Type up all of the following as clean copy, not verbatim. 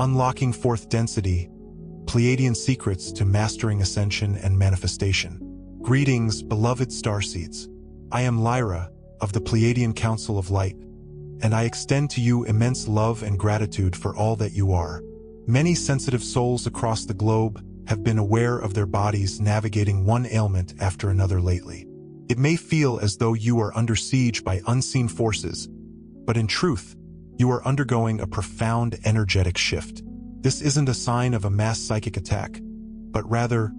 Unlocking Fourth Density, Pleiadian Secrets to Mastering Ascension and Manifestation. Greetings, beloved starseeds. I am Lyra, of the Pleiadian Council of Light, and I extend to you immense love and gratitude for all that you are. Many sensitive souls across the globe have been aware of their bodies navigating one ailment after another lately. It may feel as though you are under siege by unseen forces, but in truth, you are undergoing a profound energetic shift. This isn't a sign of a mass psychic attack, but rather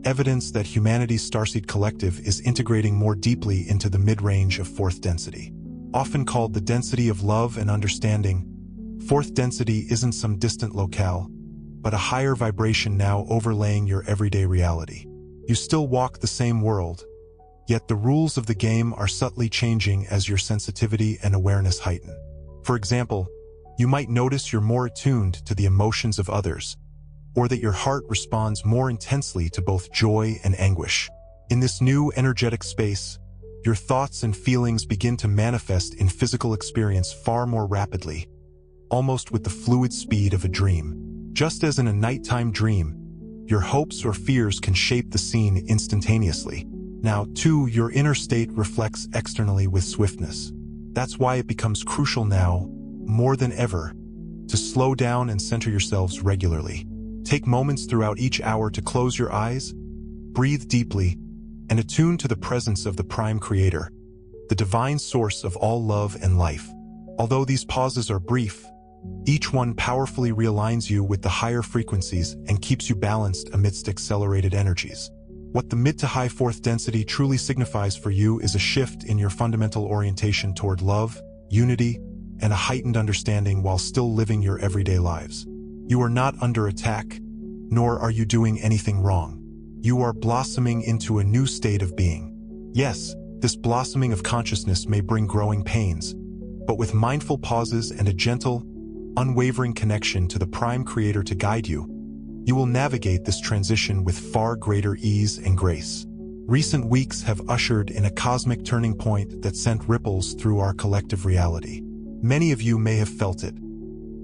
evidence that humanity's starseed collective is integrating more deeply into the mid-range of fourth density. Often called the density of love and understanding, fourth density isn't some distant locale, but a higher vibration now overlaying your everyday reality. You still walk the same world, yet the rules of the game are subtly changing as your sensitivity and awareness heighten. For example, you might notice you're more attuned to the emotions of others, or that your heart responds more intensely to both joy and anguish. In this new energetic space, your thoughts and feelings begin to manifest in physical experience far more rapidly, almost with the fluid speed of a dream. Just as in a nighttime dream, your hopes or fears can shape the scene instantaneously. Now, too, your inner state reflects externally with swiftness. That's why it becomes crucial now, more than ever, to slow down and center yourselves regularly. Take moments throughout each hour to close your eyes, breathe deeply, and attune to the presence of the Prime Creator, the divine source of all love and life. Although these pauses are brief, each one powerfully realigns you with the higher frequencies and keeps you balanced amidst accelerated energies. What the mid to high fourth density truly signifies for you is a shift in your fundamental orientation toward love, unity, and a heightened understanding while still living your everyday lives. You are not under attack, nor are you doing anything wrong. You are blossoming into a new state of being. Yes, this blossoming of consciousness may bring growing pains, but with mindful pauses and a gentle, unwavering connection to the Prime Creator to guide you, you will navigate this transition with far greater ease and grace. Recent weeks have ushered in a cosmic turning point that sent ripples through our collective reality. Many of you may have felt it.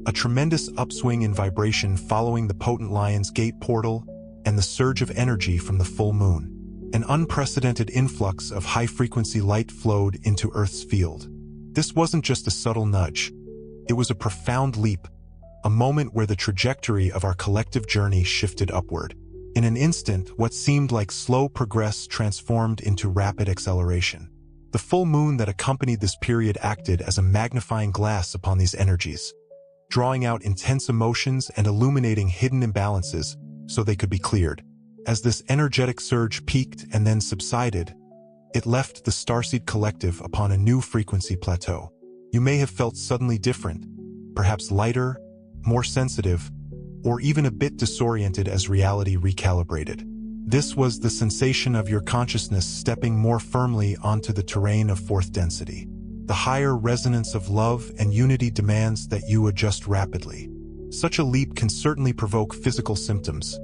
A tremendous upswing in vibration following the potent Lion's Gate portal and the surge of energy from the full moon. An unprecedented influx of high-frequency light flowed into Earth's field. This wasn't just a subtle nudge. It was a profound leap, a moment where the trajectory of our collective journey shifted upward. In an instant, what seemed like slow progress transformed into rapid acceleration. The full moon that accompanied this period acted as a magnifying glass upon these energies, drawing out intense emotions and illuminating hidden imbalances so they could be cleared. As this energetic surge peaked and then subsided, it left the Starseed Collective upon a new frequency plateau. You may have felt suddenly different, perhaps lighter, more sensitive, or even a bit disoriented as reality recalibrated. This was the sensation of your consciousness stepping more firmly onto the terrain of fourth density. The higher resonance of love and unity demands that you adjust rapidly. Such a leap can certainly provoke physical symptoms: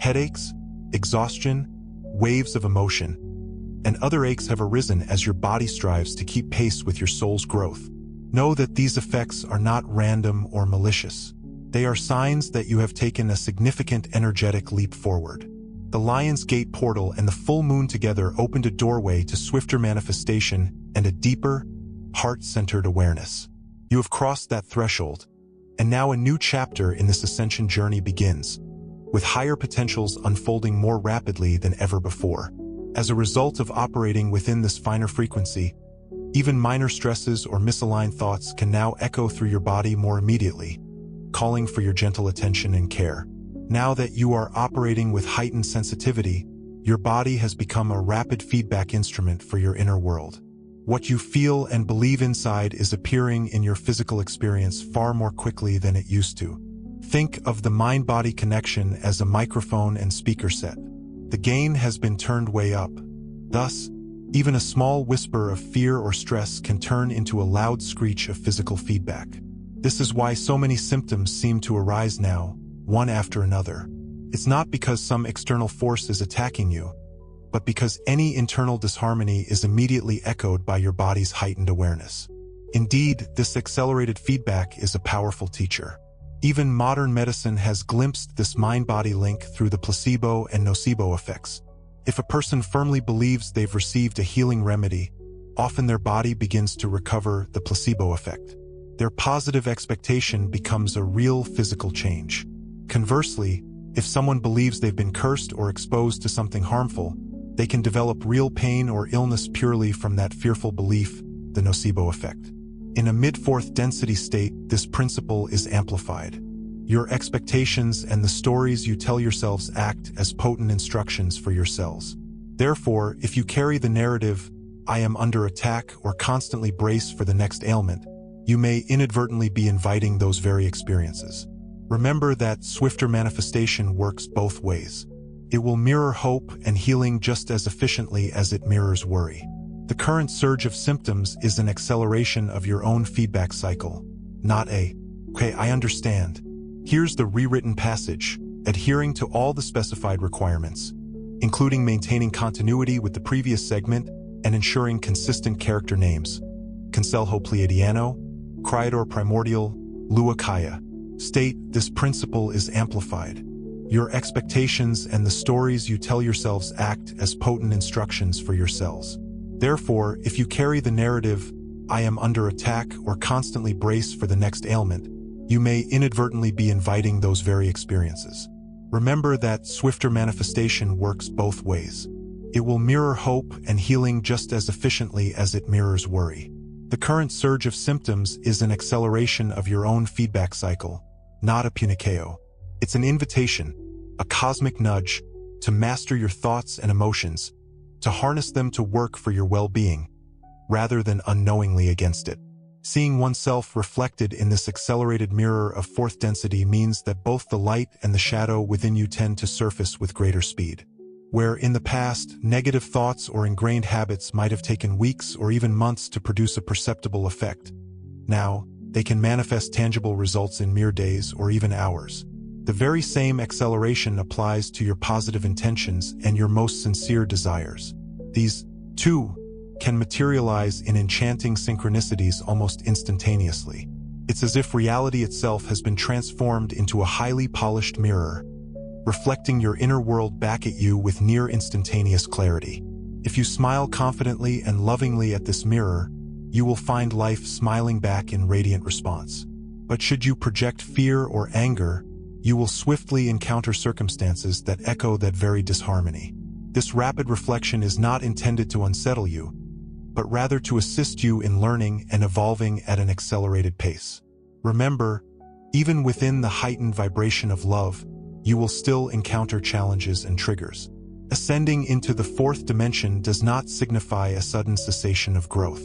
headaches, exhaustion, waves of emotion, and other aches have arisen as your body strives to keep pace with your soul's growth. Know that these effects are not random or malicious. They are signs that you have taken a significant energetic leap forward. The Lion's Gate portal and the full moon together opened a doorway to swifter manifestation and a deeper, heart-centered awareness. You have crossed that threshold, and now a new chapter in this ascension journey begins, with higher potentials unfolding more rapidly than ever before. As a result of operating within this finer frequency, even minor stresses or misaligned thoughts can now echo through your body more immediately, calling for your gentle attention and care. Now that you are operating with heightened sensitivity, your body has become a rapid feedback instrument for your inner world. What you feel and believe inside is appearing in your physical experience far more quickly than it used to. Think of the mind-body connection as a microphone and speaker set. The gain has been turned way up. Thus, even a small whisper of fear or stress can turn into a loud screech of physical feedback. This is why so many symptoms seem to arise now, one after another. It's not because some external force is attacking you, but because any internal disharmony is immediately echoed by your body's heightened awareness. Indeed, this accelerated feedback is a powerful teacher. Even modern medicine has glimpsed this mind-body link through the placebo and nocebo effects. If a person firmly believes they've received a healing remedy, often their body begins to recover the placebo effect. Their positive expectation becomes a real physical change. Conversely, if someone believes they've been cursed or exposed to something harmful, they can develop real pain or illness purely from that fearful belief, the nocebo effect. In a mid-fourth density state, this principle is amplified. Your expectations and the stories you tell yourselves act as potent instructions for your cells. Therefore, if you carry the narrative, "I am under attack," or constantly brace for the next ailment, you may inadvertently be inviting those very experiences. Remember that swifter manifestation works both ways. It will mirror hope and healing just as efficiently as it mirrors worry. The current surge of symptoms is an acceleration of your own feedback cycle, not a, "Okay, I understand." Here's the rewritten passage, adhering to all the specified requirements, including maintaining continuity with the previous segment and ensuring consistent character names. Conselho Pleiadiano, Criador Primordial, Lua Kaya. State, this principle is amplified. Your expectations and the stories you tell yourselves act as potent instructions for your cells. Therefore, if you carry the narrative, "I am under attack," or constantly brace for the next ailment, you may inadvertently be inviting those very experiences. Remember that swifter manifestation works both ways. It will mirror hope and healing just as efficiently as it mirrors worry. The current surge of symptoms is an acceleration of your own feedback cycle, not a punikeo. It's an invitation, a cosmic nudge, to master your thoughts and emotions, to harness them to work for your well-being, rather than unknowingly against it. Seeing oneself reflected in this accelerated mirror of fourth density means that both the light and the shadow within you tend to surface with greater speed. Where in the past, negative thoughts or ingrained habits might have taken weeks or even months to produce a perceptible effect, now, they can manifest tangible results in mere days or even hours. The very same acceleration applies to your positive intentions and your most sincere desires. These, too, can materialize in enchanting synchronicities almost instantaneously. It's as if reality itself has been transformed into a highly polished mirror, reflecting your inner world back at you with near instantaneous clarity. If you smile confidently and lovingly at this mirror, you will find life smiling back in radiant response. But should you project fear or anger, you will swiftly encounter circumstances that echo that very disharmony. This rapid reflection is not intended to unsettle you, but rather to assist you in learning and evolving at an accelerated pace. Remember, even within the heightened vibration of love, you will still encounter challenges and triggers. Ascending into the fourth dimension does not signify a sudden cessation of growth.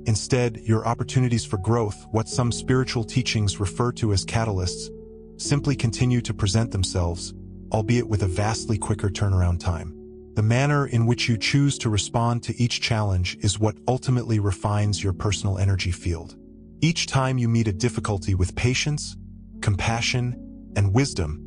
Instead, your opportunities for growth, what some spiritual teachings refer to as catalysts, simply continue to present themselves, albeit with a vastly quicker turnaround time. The manner in which you choose to respond to each challenge is what ultimately refines your personal energy field. Each time you meet a difficulty with patience, compassion, and wisdom,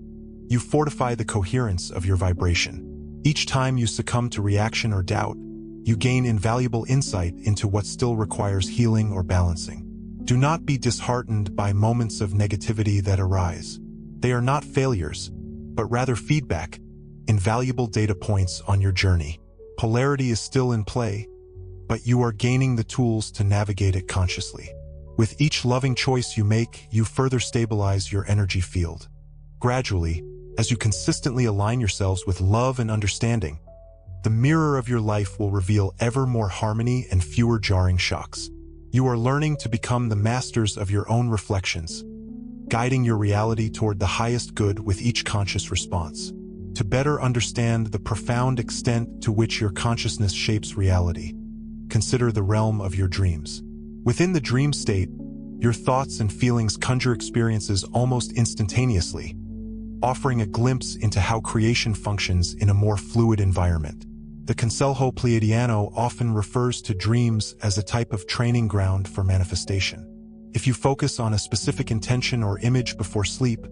you fortify the coherence of your vibration. Each time you succumb to reaction or doubt, you gain invaluable insight into what still requires healing or balancing. Do not be disheartened by moments of negativity that arise. They are not failures, but rather feedback, invaluable data points on your journey. Polarity is still in play, but you are gaining the tools to navigate it consciously. With each loving choice you make, you further stabilize your energy field. Gradually, as you consistently align yourselves with love and understanding, the mirror of your life will reveal ever more harmony and fewer jarring shocks. You are learning to become the masters of your own reflections, guiding your reality toward the highest good with each conscious response. To better understand the profound extent to which your consciousness shapes reality, consider the realm of your dreams. Within the dream state, your thoughts and feelings conjure experiences almost instantaneously, offering a glimpse into how creation functions in a more fluid environment. The Conselho Pleiadiano often refers to dreams as a type of training ground for manifestation. If you focus on a specific intention or image before sleep,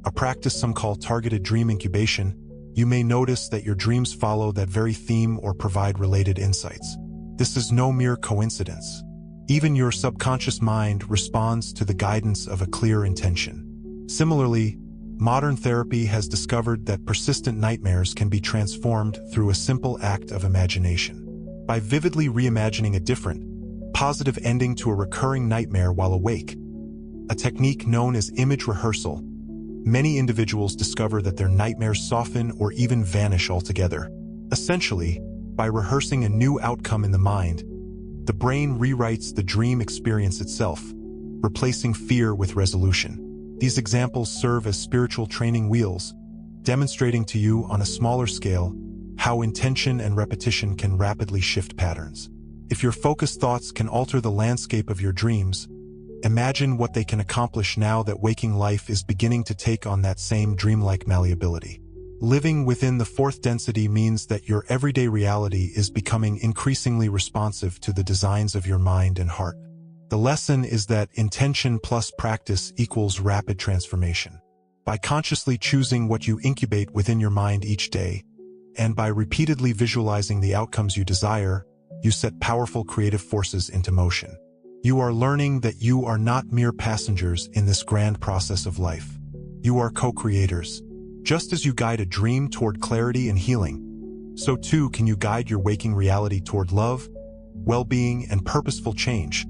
a practice some call targeted dream incubation, you may notice that your dreams follow that very theme or provide related insights. This is no mere coincidence. Even your subconscious mind responds to the guidance of a clear intention. Similarly, modern therapy has discovered that persistent nightmares can be transformed through a simple act of imagination. By vividly reimagining a different, positive ending to a recurring nightmare while awake, a technique known as image rehearsal, many individuals discover that their nightmares soften or even vanish altogether. Essentially, by rehearsing a new outcome in the mind, the brain rewrites the dream experience itself, replacing fear with resolution. These examples serve as spiritual training wheels, demonstrating to you on a smaller scale how intention and repetition can rapidly shift patterns. If your focused thoughts can alter the landscape of your dreams, imagine what they can accomplish now that waking life is beginning to take on that same dreamlike malleability. Living within the fourth density means that your everyday reality is becoming increasingly responsive to the designs of your mind and heart. The lesson is that intention plus practice equals rapid transformation. By consciously choosing what you incubate within your mind each day, and by repeatedly visualizing the outcomes you desire, you set powerful creative forces into motion. You are learning that you are not mere passengers in this grand process of life. You are co-creators. Just as you guide a dream toward clarity and healing, so too can you guide your waking reality toward love, well-being, and purposeful change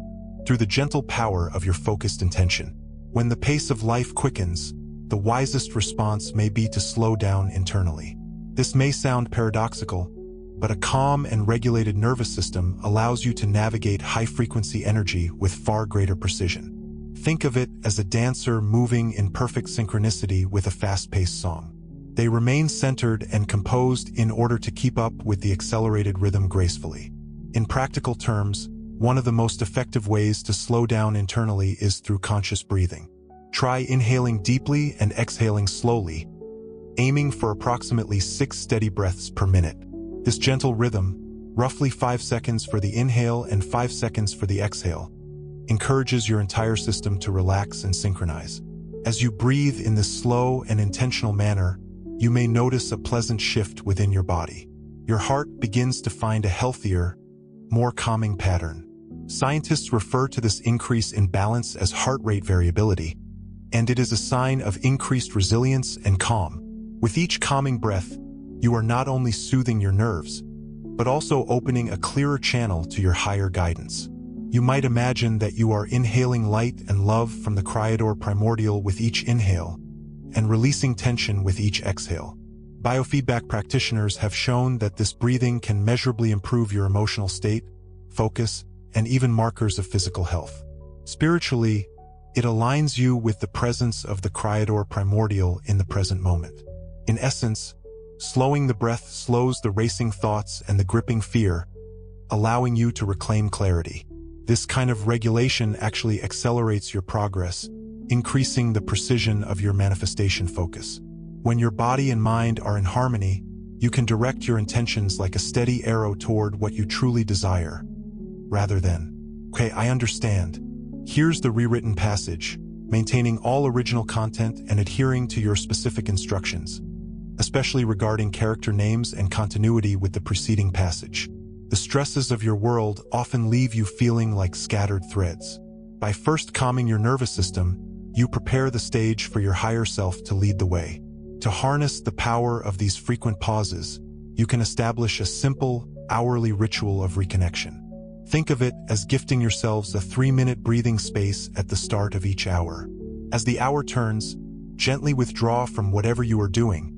through the gentle power of your focused intention. When the pace of life quickens, the wisest response may be to slow down internally. This may sound paradoxical, but a calm and regulated nervous system allows you to navigate high-frequency energy with far greater precision. Think of it as a dancer moving in perfect synchronicity with a fast-paced song. They remain centered and composed in order to keep up with the accelerated rhythm gracefully. In practical terms, one of the most effective ways to slow down internally is through conscious breathing. Try inhaling deeply and exhaling slowly, aiming for approximately 6 steady breaths per minute. This gentle rhythm, roughly 5 seconds for the inhale and 5 seconds for the exhale, encourages your entire system to relax and synchronize. As you breathe in this slow and intentional manner, you may notice a pleasant shift within your body. Your heart begins to find a healthier, more calming pattern. Scientists refer to this increase in balance as heart rate variability, and it is a sign of increased resilience and calm. With each calming breath, you are not only soothing your nerves, but also opening a clearer channel to your higher guidance. You might imagine that you are inhaling light and love from the Creator primordial with each inhale, and releasing tension with each exhale. Biofeedback practitioners have shown that this breathing can measurably improve your emotional state, focus, and even markers of physical health. Spiritually, it aligns you with the presence of the Creator primordial in the present moment. In essence, slowing the breath slows the racing thoughts and the gripping fear, allowing you to reclaim clarity. This kind of regulation actually accelerates your progress, increasing the precision of your manifestation focus. When your body and mind are in harmony, you can direct your intentions like a steady arrow toward what you truly desire, rather than, "Okay, I understand. Here's the rewritten passage," maintaining all original content and adhering to your specific instructions, especially regarding character names and continuity with the preceding passage. The stresses of your world often leave you feeling like scattered threads. By first calming your nervous system, you prepare the stage for your higher self to lead the way. To harness the power of these frequent pauses, you can establish a simple, hourly ritual of reconnection. Think of it as gifting yourselves a 3-minute breathing space at the start of each hour. As the hour turns, gently withdraw from whatever you are doing,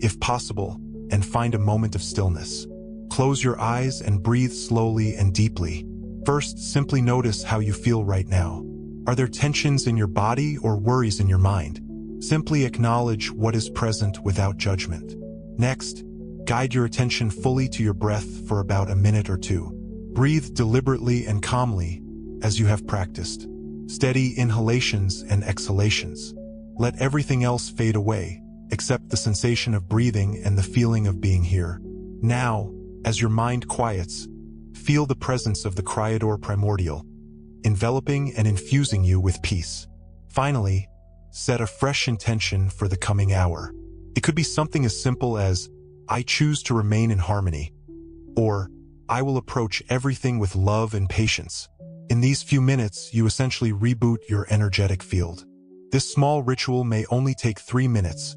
if possible, and find a moment of stillness. Close your eyes and breathe slowly and deeply. First, simply notice how you feel right now. Are there tensions in your body or worries in your mind? Simply acknowledge what is present without judgment. Next, guide your attention fully to your breath for about a minute or two. Breathe deliberately and calmly, as you have practiced. Steady inhalations and exhalations. Let everything else fade away, except the sensation of breathing and the feeling of being here. Now, as your mind quiets, feel the presence of the Creator primordial, enveloping and infusing you with peace. Finally, set a fresh intention for the coming hour. It could be something as simple as, "I choose to remain in harmony," or "I will approach everything with love and patience." In these few minutes, you essentially reboot your energetic field. This small ritual may only take 3 minutes,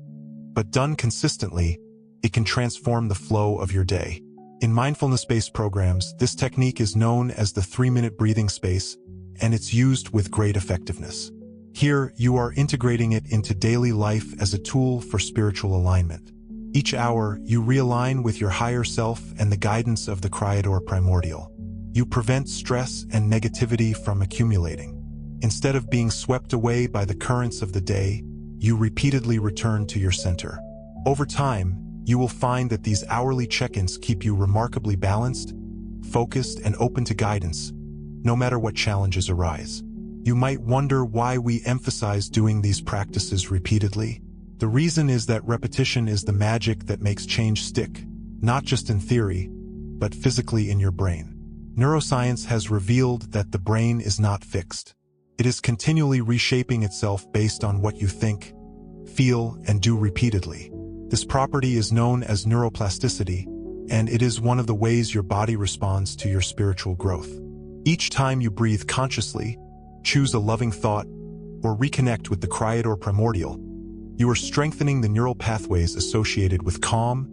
but done consistently, it can transform the flow of your day. In mindfulness-based programs, this technique is known as the 3-minute breathing space, and it's used with great effectiveness. Here, you are integrating it into daily life as a tool for spiritual alignment. Each hour, you realign with your higher self and the guidance of the Creator Primordial. You prevent stress and negativity from accumulating. Instead of being swept away by the currents of the day, you repeatedly return to your center. Over time, you will find that these hourly check-ins keep you remarkably balanced, focused, and open to guidance, no matter what challenges arise. You might wonder why we emphasize doing these practices repeatedly. The reason is that repetition is the magic that makes change stick, not just in theory, but physically in your brain. Neuroscience has revealed that the brain is not fixed. It is continually reshaping itself based on what you think, feel, and do repeatedly. This property is known as neuroplasticity, and it is one of the ways your body responds to your spiritual growth. Each time you breathe consciously, choose a loving thought, or reconnect with the Creator Primordial, you are strengthening the neural pathways associated with calm,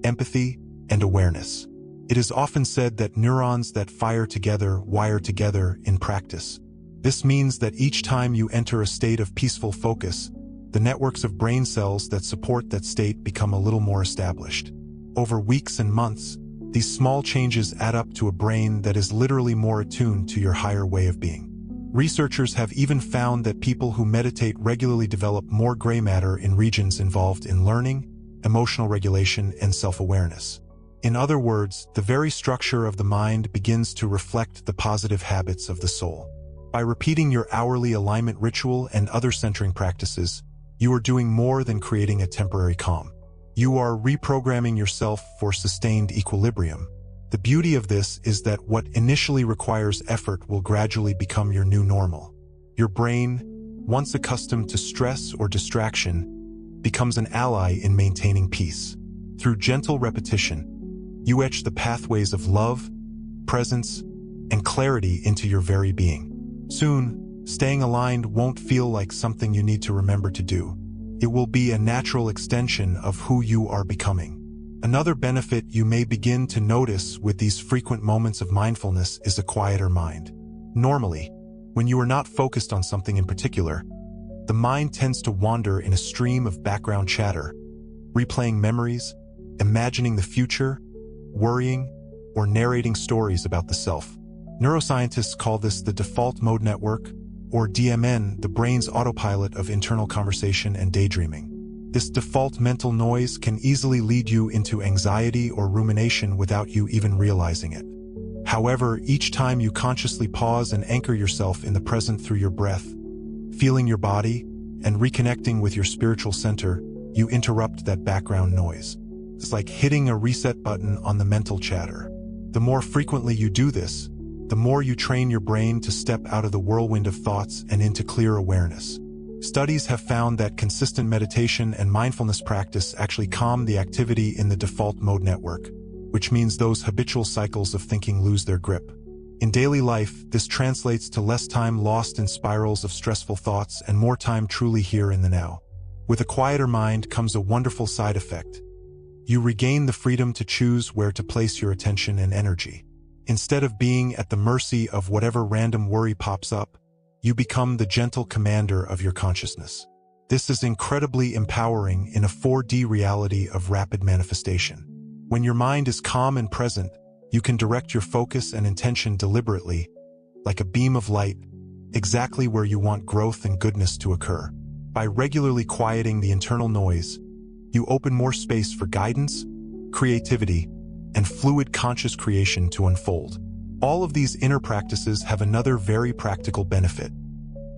empathy, and awareness. It is often said that neurons that fire together wire together in practice. This means that each time you enter a state of peaceful focus, the networks of brain cells that support that state become a little more established. Over weeks and months, these small changes add up to a brain that is literally more attuned to your higher way of being. Researchers have even found that people who meditate regularly develop more gray matter in regions involved in learning, emotional regulation, and self-awareness. In other words, the very structure of the mind begins to reflect the positive habits of the soul. By repeating your hourly alignment ritual and other centering practices, you are doing more than creating a temporary calm. You are reprogramming yourself for sustained equilibrium. The beauty of this is that what initially requires effort will gradually become your new normal. Your brain, once accustomed to stress or distraction, becomes an ally in maintaining peace. Through gentle repetition, you etch the pathways of love, presence, and clarity into your very being. Soon, staying aligned won't feel like something you need to remember to do. It will be a natural extension of who you are becoming. Another benefit you may begin to notice with these frequent moments of mindfulness is a quieter mind. Normally, when you are not focused on something in particular, the mind tends to wander in a stream of background chatter, replaying memories, imagining the future, worrying, or narrating stories about the self. Neuroscientists call this the default mode network, or DMN, the brain's autopilot of internal conversation and daydreaming. This default mental noise can easily lead you into anxiety or rumination without you even realizing it. However, each time you consciously pause and anchor yourself in the present through your breath, feeling your body, and reconnecting with your spiritual center, you interrupt that background noise. It's like hitting a reset button on the mental chatter. The more frequently you do this, the more you train your brain to step out of the whirlwind of thoughts and into clear awareness. Studies have found that consistent meditation and mindfulness practice actually calm the activity in the default mode network, which means those habitual cycles of thinking lose their grip. In daily life, this translates to less time lost in spirals of stressful thoughts and more time truly here in the now. With a quieter mind comes a wonderful side effect. You regain the freedom to choose where to place your attention and energy. Instead of being at the mercy of whatever random worry pops up, you become the gentle commander of your consciousness. This is incredibly empowering in a 4D reality of rapid manifestation. When your mind is calm and present, you can direct your focus and intention deliberately, like a beam of light, exactly where you want growth and goodness to occur. By regularly quieting the internal noise, you open more space for guidance, creativity, and fluid conscious creation to unfold. All of these inner practices have another very practical benefit.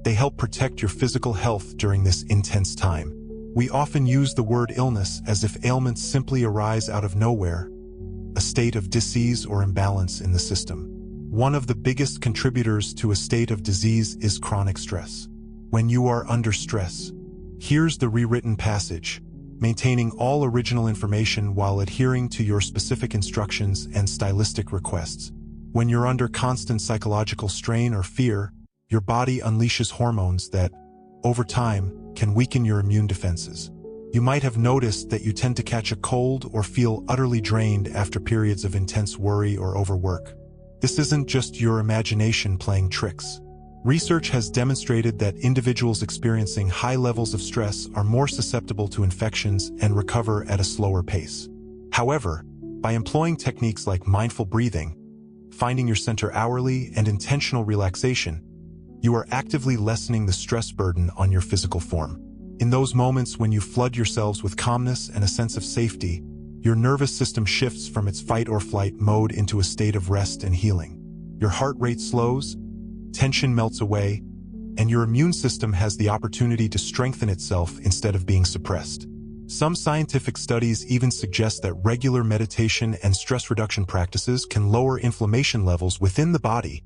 They help protect your physical health during this intense time. We often use the word illness as if ailments simply arise out of nowhere, a state of disease or imbalance in the system. One of the biggest contributors to a state of disease is chronic stress. When you are under stress, here's the rewritten passage, maintaining all original information while adhering to your specific instructions and stylistic requests. When you're under constant psychological strain or fear, your body unleashes hormones that over time, can weaken your immune defenses. You might have noticed that you tend to catch a cold or feel utterly drained after periods of intense worry or overwork. This isn't just your imagination playing tricks. Research has demonstrated that individuals experiencing high levels of stress are more susceptible to infections and recover at a slower pace. However, by employing techniques like mindful breathing, finding your center hourly, and intentional relaxation, you are actively lessening the stress burden on your physical form. In those moments when you flood yourselves with calmness and a sense of safety, your nervous system shifts from its fight or flight mode into a state of rest and healing. Your heart rate slows, tension melts away, and your immune system has the opportunity to strengthen itself instead of being suppressed. Some scientific studies even suggest that regular meditation and stress reduction practices can lower inflammation levels within the body,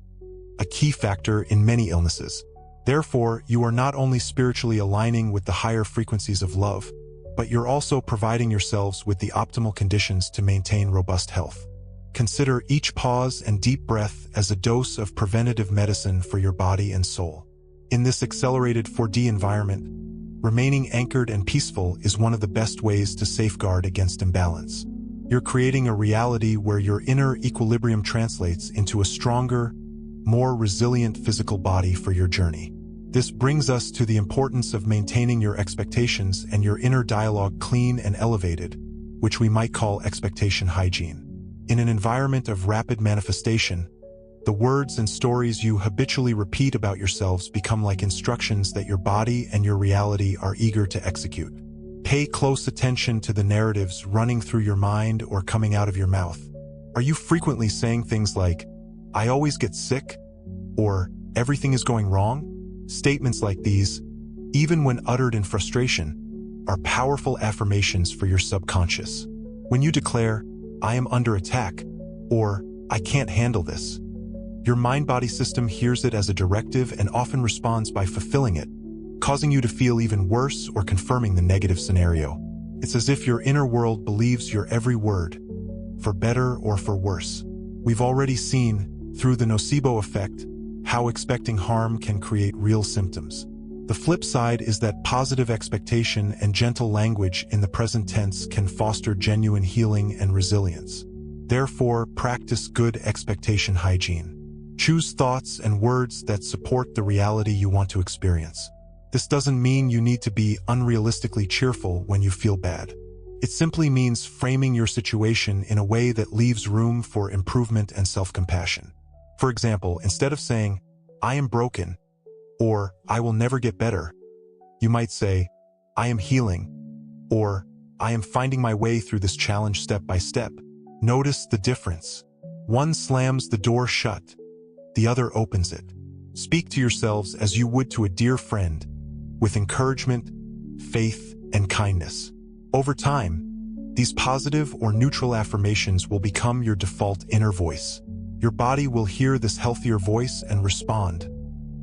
a key factor in many illnesses. Therefore, you are not only spiritually aligning with the higher frequencies of love, but you're also providing yourselves with the optimal conditions to maintain robust health. Consider each pause and deep breath as a dose of preventative medicine for your body and soul. In this accelerated 4D environment, remaining anchored and peaceful is one of the best ways to safeguard against imbalance. You're creating a reality where your inner equilibrium translates into a stronger, more resilient physical body for your journey. This brings us to the importance of maintaining your expectations and your inner dialogue clean and elevated, which we might call expectation hygiene. In an environment of rapid manifestation, the words and stories you habitually repeat about yourselves become like instructions that your body and your reality are eager to execute. Pay close attention to the narratives running through your mind or coming out of your mouth. Are you frequently saying things like, "I always get sick," or "everything is going wrong"? Statements like these, even when uttered in frustration, are powerful affirmations for your subconscious. When you declare, "I am under attack," or "I can't handle this," your mind-body system hears it as a directive and often responds by fulfilling it, causing you to feel even worse or confirming the negative scenario. It's as if your inner world believes your every word, for better or for worse. We've already seen, through the nocebo effect, how expecting harm can create real symptoms. The flip side is that positive expectation and gentle language in the present tense can foster genuine healing and resilience. Therefore, practice good expectation hygiene. Choose thoughts and words that support the reality you want to experience. This doesn't mean you need to be unrealistically cheerful when you feel bad. It simply means framing your situation in a way that leaves room for improvement and self-compassion. For example, instead of saying, "I am broken," or "I will never get better," you might say, "I am healing," or "I am finding my way through this challenge step by step." Notice the difference. One slams the door shut, the other opens it. Speak to yourselves as you would to a dear friend, with encouragement, faith, and kindness. Over time, these positive or neutral affirmations will become your default inner voice. Your body will hear this healthier voice and respond,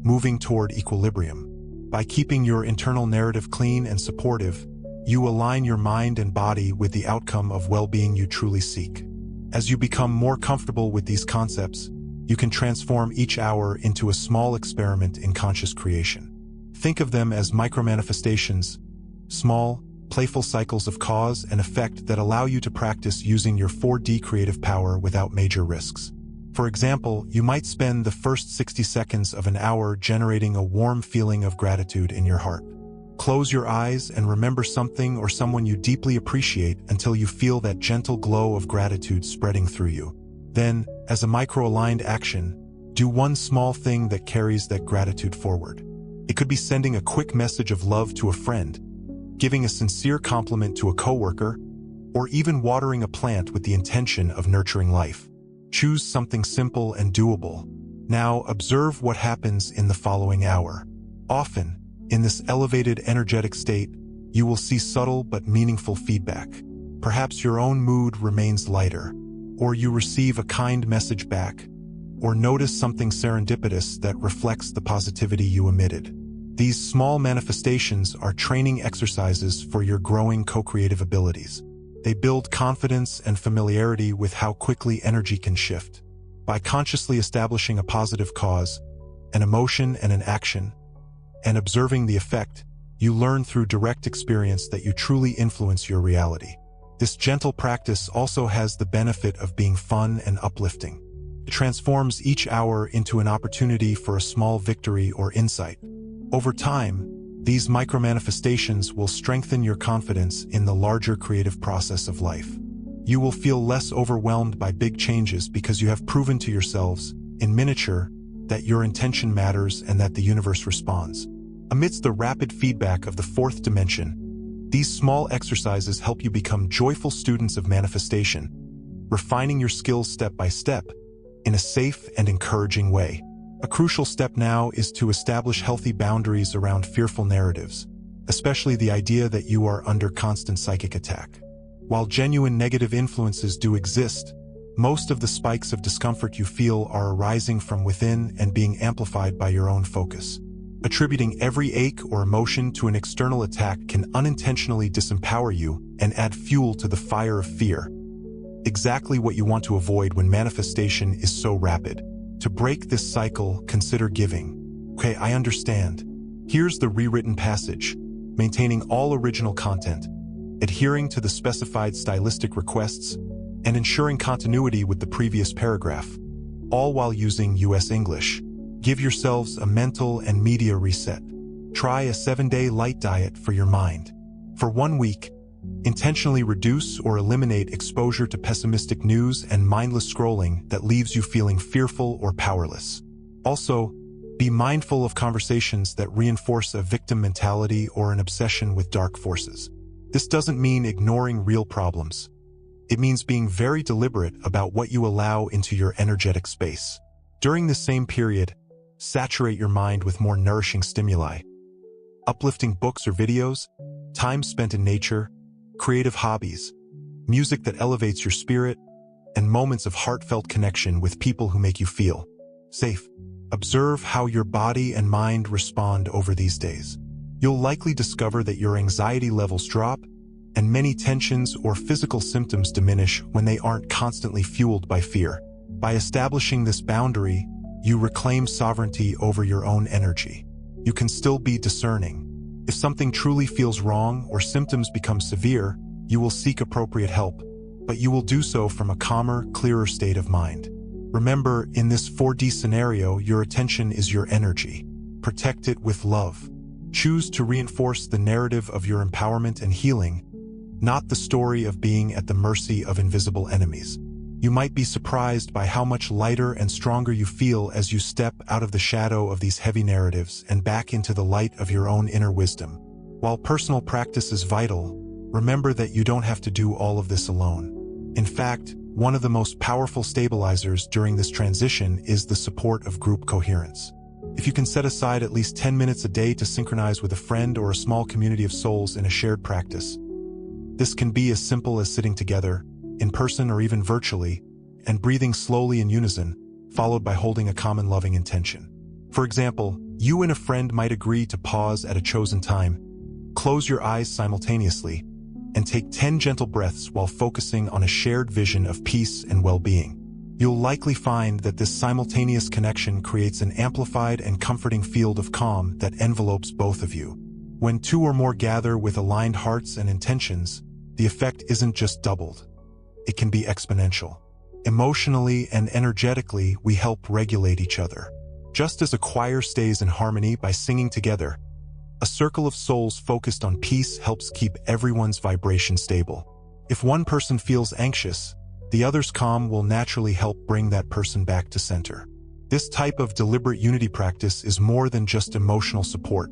moving toward equilibrium. By keeping your internal narrative clean and supportive, you align your mind and body with the outcome of well-being you truly seek. As you become more comfortable with these concepts, you can transform each hour into a small experiment in conscious creation. Think of them as micro-manifestations, small, playful cycles of cause and effect that allow you to practice using your 4D creative power without major risks. For example, you might spend the first 60 seconds of an hour generating a warm feeling of gratitude in your heart. Close your eyes and remember something or someone you deeply appreciate until you feel that gentle glow of gratitude spreading through you. Then, as a micro-aligned action, do one small thing that carries that gratitude forward. It could be sending a quick message of love to a friend, giving a sincere compliment to a coworker, or even watering a plant with the intention of nurturing life. Choose something simple and doable. Now observe what happens in the following hour. Often, in this elevated energetic state, you will see subtle but meaningful feedback. Perhaps your own mood remains lighter, or you receive a kind message back, or notice something serendipitous that reflects the positivity you emitted. These small manifestations are training exercises for your growing co-creative abilities. They build confidence and familiarity with how quickly energy can shift. By consciously establishing a positive cause, an emotion, and an action, and observing the effect, you learn through direct experience that you truly influence your reality. This gentle practice also has the benefit of being fun and uplifting. It transforms each hour into an opportunity for a small victory or insight. Over time, these micro-manifestations will strengthen your confidence in the larger creative process of life. You will feel less overwhelmed by big changes because you have proven to yourselves, in miniature, that your intention matters and that the universe responds. Amidst the rapid feedback of the fourth dimension, these small exercises help you become joyful students of manifestation, refining your skills step by step, in a safe and encouraging way. A crucial step now is to establish healthy boundaries around fearful narratives, especially the idea that you are under constant psychic attack. While genuine negative influences do exist, most of the spikes of discomfort you feel are arising from within and being amplified by your own focus. Attributing every ache or emotion to an external attack can unintentionally disempower you and add fuel to the fire of fear. Exactly what you want to avoid when manifestation is so rapid. To break this cycle, consider giving. Okay, I understand. Here's the rewritten passage, maintaining all original content, adhering to the specified stylistic requests, and ensuring continuity with the previous paragraph, all while using US English. Give yourselves a mental and media reset. Try a 7-day light diet for your mind. For 1 week, intentionally reduce or eliminate exposure to pessimistic news and mindless scrolling that leaves you feeling fearful or powerless. Also, be mindful of conversations that reinforce a victim mentality or an obsession with dark forces. This doesn't mean ignoring real problems. It means being very deliberate about what you allow into your energetic space. During this same period, saturate your mind with more nourishing stimuli. Uplifting books or videos, time spent in nature, creative hobbies, music that elevates your spirit, and moments of heartfelt connection with people who make you feel safe. Observe how your body and mind respond over these days. You'll likely discover that your anxiety levels drop, and many tensions or physical symptoms diminish when they aren't constantly fueled by fear. By establishing this boundary, you reclaim sovereignty over your own energy. You can still be discerning. If something truly feels wrong or symptoms become severe, you will seek appropriate help, but you will do so from a calmer, clearer state of mind. Remember, in this 4D scenario, your attention is your energy. Protect it with love. Choose to reinforce the narrative of your empowerment and healing, not the story of being at the mercy of invisible enemies. You might be surprised by how much lighter and stronger you feel as you step out of the shadow of these heavy narratives and back into the light of your own inner wisdom. While personal practice is vital, remember that you don't have to do all of this alone. In fact, one of the most powerful stabilizers during this transition is the support of group coherence. If you can set aside at least 10 minutes a day to synchronize with a friend or a small community of souls in a shared practice, this can be as simple as sitting together, in person or even virtually, and breathing slowly in unison, followed by holding a common loving intention. For example, you and a friend might agree to pause at a chosen time, close your eyes simultaneously, and take 10 gentle breaths while focusing on a shared vision of peace and well-being. You'll likely find that this simultaneous connection creates an amplified and comforting field of calm that envelopes both of you. When two or more gather with aligned hearts and intentions, the effect isn't just doubled. It can be exponential. Emotionally and energetically, we help regulate each other. Just as a choir stays in harmony by singing together, a circle of souls focused on peace helps keep everyone's vibration stable. If one person feels anxious, the other's calm will naturally help bring that person back to center. This type of deliberate unity practice is more than just emotional support.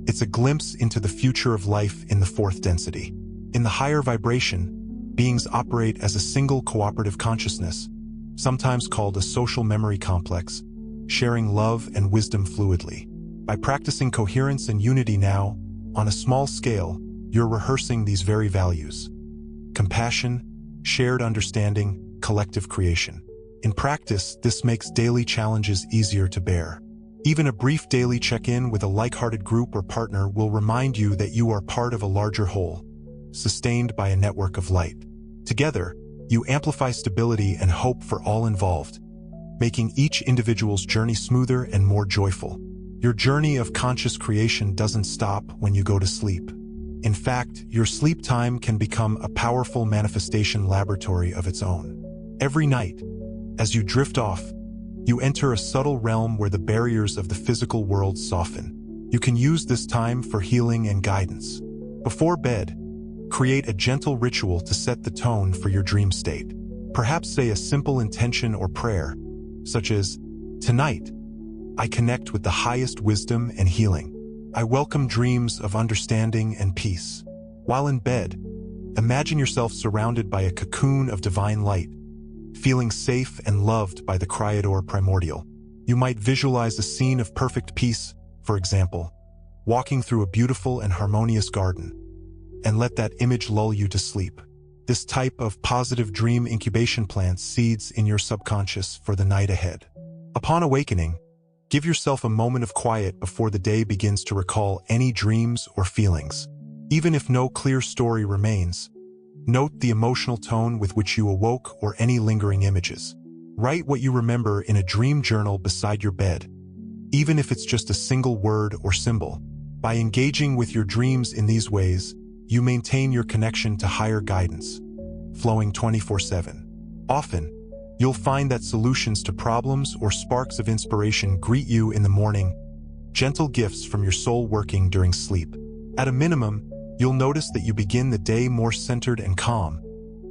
It's a glimpse into the future of life in the fourth density. In the higher vibration, beings operate as a single cooperative consciousness, sometimes called a social memory complex, sharing love and wisdom fluidly. By practicing coherence and unity now, on a small scale, you're rehearsing these very values: compassion, shared understanding, collective creation. In practice, this makes daily challenges easier to bear. Even a brief daily check-in with a like-hearted group or partner will remind you that you are part of a larger whole, sustained by a network of light. Together, you amplify stability and hope for all involved, making each individual's journey smoother and more joyful. Your journey of conscious creation doesn't stop when you go to sleep. In fact, your sleep time can become a powerful manifestation laboratory of its own. Every night, as you drift off, you enter a subtle realm where the barriers of the physical world soften. You can use this time for healing and guidance. Before bed, create a gentle ritual to set the tone for your dream state. Perhaps say a simple intention or prayer, such as, "Tonight, I connect with the highest wisdom and healing. I welcome dreams of understanding and peace." While in bed, imagine yourself surrounded by a cocoon of divine light, feeling safe and loved by the Creator Primordial. You might visualize a scene of perfect peace, for example, walking through a beautiful and harmonious garden, and let that image lull you to sleep. This type of positive dream incubation plants seeds in your subconscious for the night ahead. Upon awakening, give yourself a moment of quiet before the day begins to recall any dreams or feelings. Even if no clear story remains, note the emotional tone with which you awoke or any lingering images. Write what you remember in a dream journal beside your bed, even if it's just a single word or symbol. By engaging with your dreams in these ways, you maintain your connection to higher guidance, flowing 24/7. Often, you'll find that solutions to problems or sparks of inspiration greet you in the morning, gentle gifts from your soul working during sleep. At a minimum, you'll notice that you begin the day more centered and calm,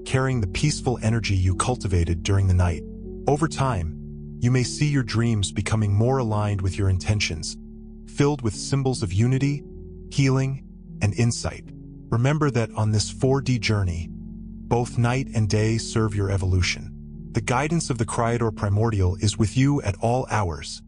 carrying the peaceful energy you cultivated during the night. Over time, you may see your dreams becoming more aligned with your intentions, filled with symbols of unity, healing, and insight. Remember that on this 4D journey, both night and day serve your evolution. The guidance of the Creator Primordial is with you at all hours,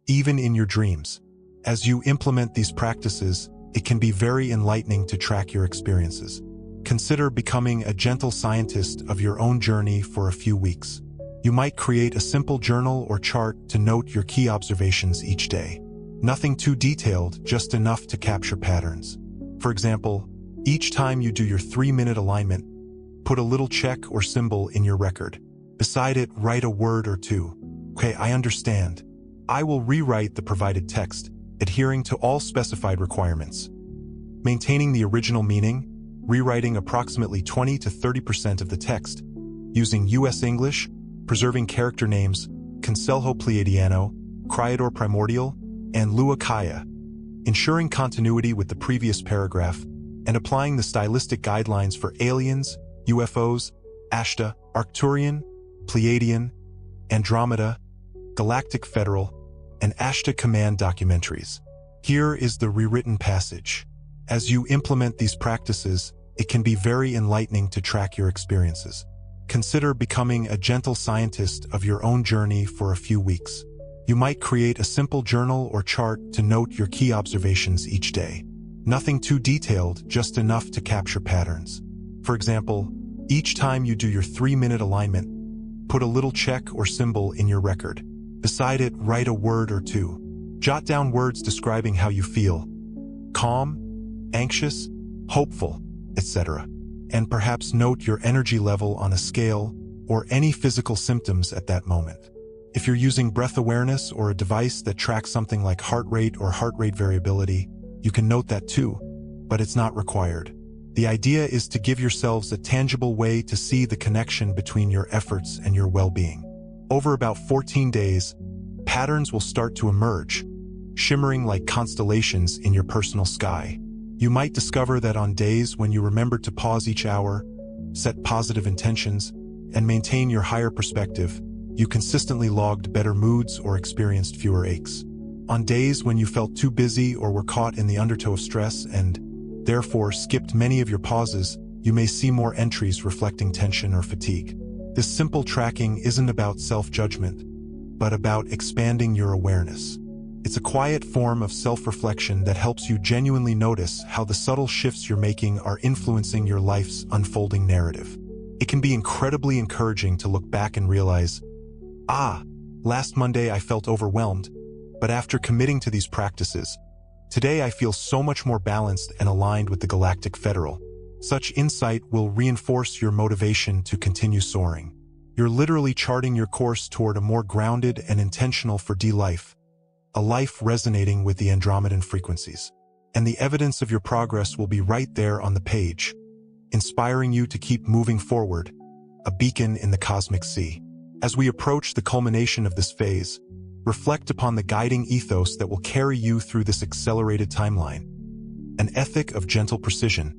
even in your dreams. As you implement these practices, it can be very enlightening to track your experiences. Consider becoming a gentle scientist of your own journey for a few weeks. You might create a simple journal or chart to note your key observations each day. Nothing too detailed, just enough to capture patterns. For example, each time you do your 3-minute alignment, put a little check or symbol in your record. Beside it, write a word or two. "Okay, I understand. I will rewrite the provided text, adhering to all specified requirements." Maintaining the original meaning, rewriting approximately 20 to 30% of the text, using US English, preserving character names, Consejo Pleiadiano, Creator Primordial, and Lua Kaya, ensuring continuity with the previous paragraph, and applying the stylistic guidelines for aliens, UFOs, Ashtar, Arcturian, Pleiadian, Andromeda, Galactic Federal, and Ashtar Command documentaries. Here is the rewritten passage. As you implement these practices, it can be very enlightening to track your experiences. Consider becoming a gentle scientist of your own journey for a few weeks. You might create a simple journal or chart to note your key observations each day. Nothing too detailed, just enough to capture patterns. For example, each time you do your 3-minute alignment, put a little check or symbol in your record. Beside it, write a word or two. Jot down words describing how you feel: calm, anxious, hopeful, etc. And perhaps note your energy level on a scale or any physical symptoms at that moment. If you're using breath awareness or a device that tracks something like heart rate or heart rate variability, you can note that too, but it's not required. The idea is to give yourselves a tangible way to see the connection between your efforts and your well-being. Over about 14 days, patterns will start to emerge, shimmering like constellations in your personal sky. You might discover that on days when you remember to pause each hour, set positive intentions, and maintain your higher perspective, you consistently logged better moods or experienced fewer aches. On days when you felt too busy or were caught in the undertow of stress and, therefore, skipped many of your pauses, you may see more entries reflecting tension or fatigue. This simple tracking isn't about self-judgment, but about expanding your awareness. It's a quiet form of self-reflection that helps you genuinely notice how the subtle shifts you're making are influencing your life's unfolding narrative. It can be incredibly encouraging to look back and realize, last Monday I felt overwhelmed, but after committing to these practices, today I feel so much more balanced and aligned with the Galactic Federal. Such insight will reinforce your motivation to continue soaring. You're literally charting your course toward a more grounded and intentional 4D life, a life resonating with the Andromedan frequencies. And the evidence of your progress will be right there on the page, inspiring you to keep moving forward, a beacon in the cosmic sea. As we approach the culmination of this phase, reflect upon the guiding ethos that will carry you through this accelerated timeline. An ethic of gentle precision,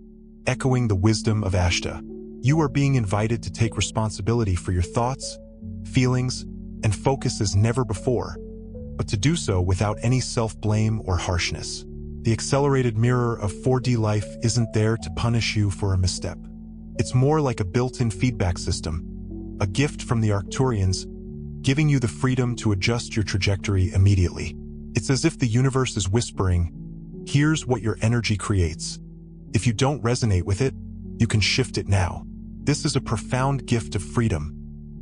echoing the wisdom of Ashtar. You are being invited to take responsibility for your thoughts, feelings, and focus as never before, but to do so without any self-blame or harshness. The accelerated mirror of 4D life isn't there to punish you for a misstep. It's more like a built-in feedback system, a gift from the Arcturians, giving you the freedom to adjust your trajectory immediately. It's as if the universe is whispering, "Here's what your energy creates. If you don't resonate with it, you can shift it now." This is a profound gift of freedom,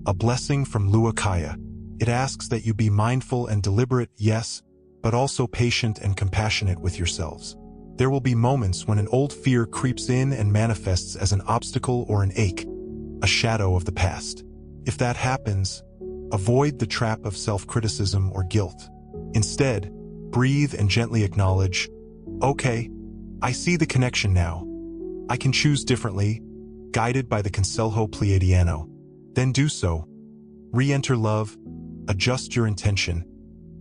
a blessing from Luakaya. It asks that you be mindful and deliberate, yes, but also patient and compassionate with yourselves. There will be moments when an old fear creeps in and manifests as an obstacle or an ache, a shadow of the past. If that happens, avoid the trap of self-criticism or guilt. Instead, breathe and gently acknowledge, "Okay, I see the connection now. I can choose differently," guided by the Consejo Pleiadiano. Then do so. Re-enter love, adjust your intention,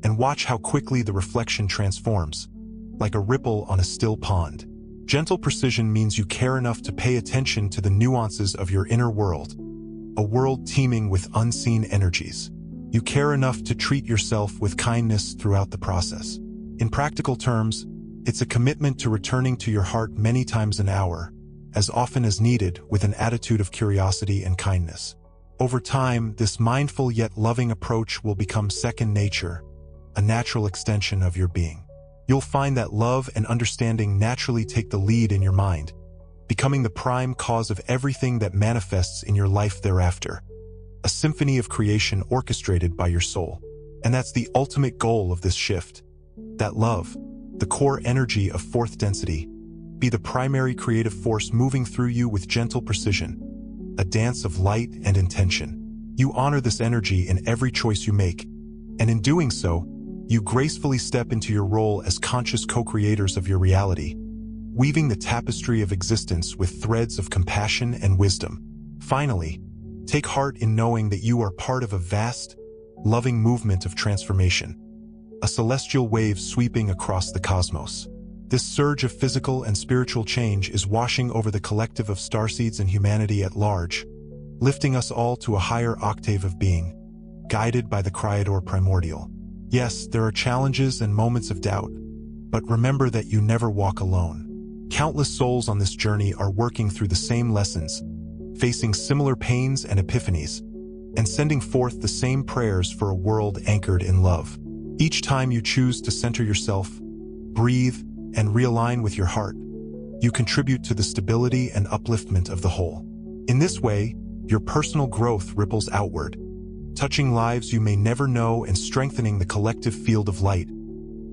and watch how quickly the reflection transforms, like a ripple on a still pond. Gentle precision means you care enough to pay attention to the nuances of your inner world, a world teeming with unseen energies. You care enough to treat yourself with kindness throughout the process. In practical terms, it's a commitment to returning to your heart many times an hour, as often as needed, with an attitude of curiosity and kindness. Over time, this mindful yet loving approach will become second nature, a natural extension of your being. You'll find that love and understanding naturally take the lead in your mind, becoming the prime cause of everything that manifests in your life thereafter. A symphony of creation orchestrated by your soul. And that's the ultimate goal of this shift. That love, the core energy of fourth density, be the primary creative force moving through you with gentle precision, a dance of light and intention. You honor this energy in every choice you make, and in doing so, you gracefully step into your role as conscious co-creators of your reality, weaving the tapestry of existence with threads of compassion and wisdom. Finally, take heart in knowing that you are part of a vast, loving movement of transformation, a celestial wave sweeping across the cosmos. This surge of physical and spiritual change is washing over the collective of starseeds and humanity at large, lifting us all to a higher octave of being, guided by the Creator primordial. Yes, there are challenges and moments of doubt, but remember that you never walk alone. Countless souls on this journey are working through the same lessons, facing similar pains and epiphanies, and sending forth the same prayers for a world anchored in love. Each time you choose to center yourself, breathe, and realign with your heart, you contribute to the stability and upliftment of the whole. In this way, your personal growth ripples outward, touching lives you may never know and strengthening the collective field of light,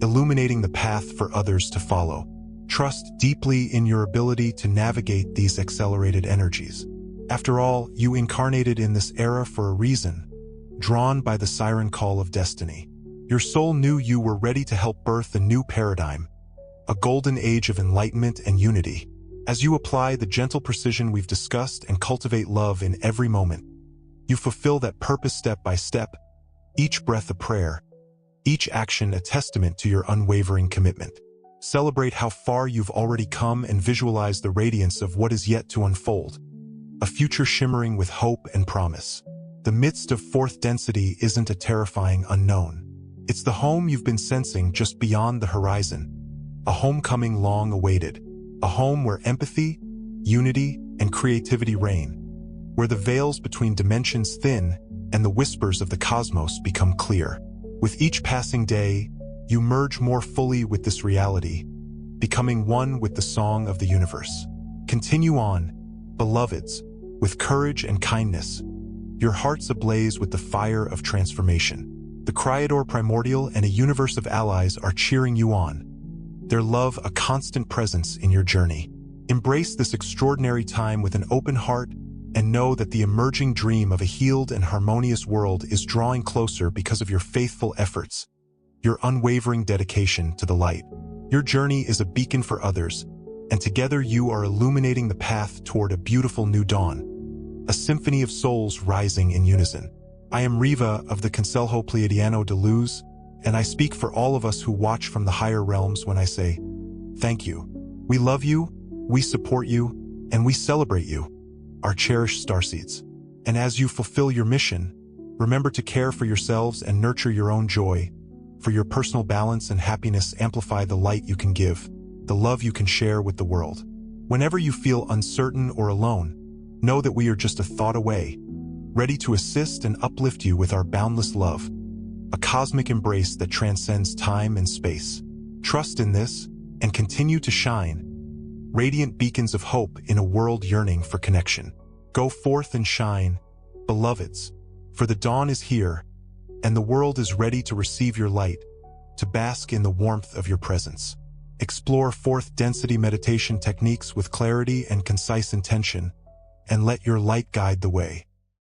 illuminating the path for others to follow. Trust deeply in your ability to navigate these accelerated energies. After all, you incarnated in this era for a reason, drawn by the siren call of destiny. Your soul knew you were ready to help birth a new paradigm, a golden age of enlightenment and unity. As you apply the gentle precision we've discussed and cultivate love in every moment, you fulfill that purpose step by step, each breath a prayer, each action a testament to your unwavering commitment. Celebrate how far you've already come and visualize the radiance of what is yet to unfold, a future shimmering with hope and promise. The midst of fourth density isn't a terrifying unknown. It's the home you've been sensing just beyond the horizon, a homecoming long awaited, a home where empathy, unity, and creativity reign, where the veils between dimensions thin and the whispers of the cosmos become clear. With each passing day, you merge more fully with this reality, becoming one with the song of the universe. Continue on, beloveds, with courage and kindness, your hearts ablaze with the fire of transformation. The Creator primordial and a universe of allies are cheering you on, their love a constant presence in your journey. Embrace this extraordinary time with an open heart and know that the emerging dream of a healed and harmonious world is drawing closer because of your faithful efforts, your unwavering dedication to the light. Your journey is a beacon for others, and together you are illuminating the path toward a beautiful new dawn, a symphony of souls rising in unison. I am Riva of the Consejo Pleiadiano de Luz, and I speak for all of us who watch from the higher realms when I say, thank you. We love you, we support you, and we celebrate you, our cherished starseeds. And as you fulfill your mission, remember to care for yourselves and nurture your own joy. For your personal balance and happiness, amplify the light you can give, the love you can share with the world. Whenever you feel uncertain or alone, know that we are just a thought away, ready to assist and uplift you with our boundless love, a cosmic embrace that transcends time and space. Trust in this and continue to shine, radiant beacons of hope in a world yearning for connection. Go forth and shine, beloveds, for the dawn is here, and the world is ready to receive your light, to bask in the warmth of your presence. Explore fourth density meditation techniques with clarity and concise intention, and let your light guide the way.